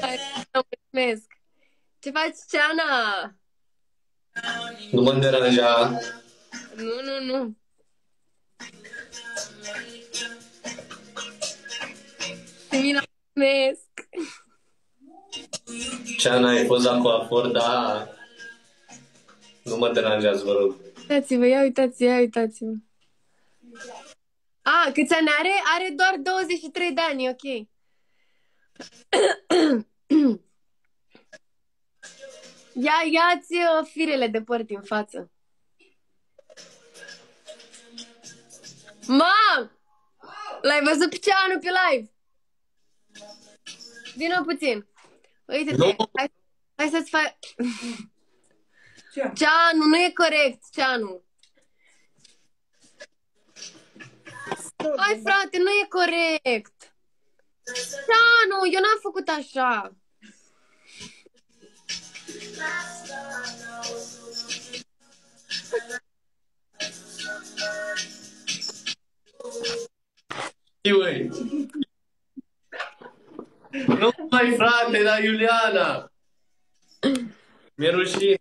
Hai, mulțumesc. Ce faci, Ceana? Nu mă deranja. Nu. Simina, mulțumesc. Ceana, ai fost la coafor, da. Nu mă deranjează, vă rog. Uitați-vă, ia uitați-vă. A, câți ani are? Are doar 23 de ani, ok. Ia-ți firele de păr din față. Mam! L-ai văzut pe Ceanu pe live? Vino puțin. Uite-te. Hai să-ți faci... Ceanu, nu e corect, Ceanu. Hai, frate, nu e corect. Ceanu, eu n-am făcut așa. Iui. Nu mai, frate, la Iuliana. Mi-e rușine.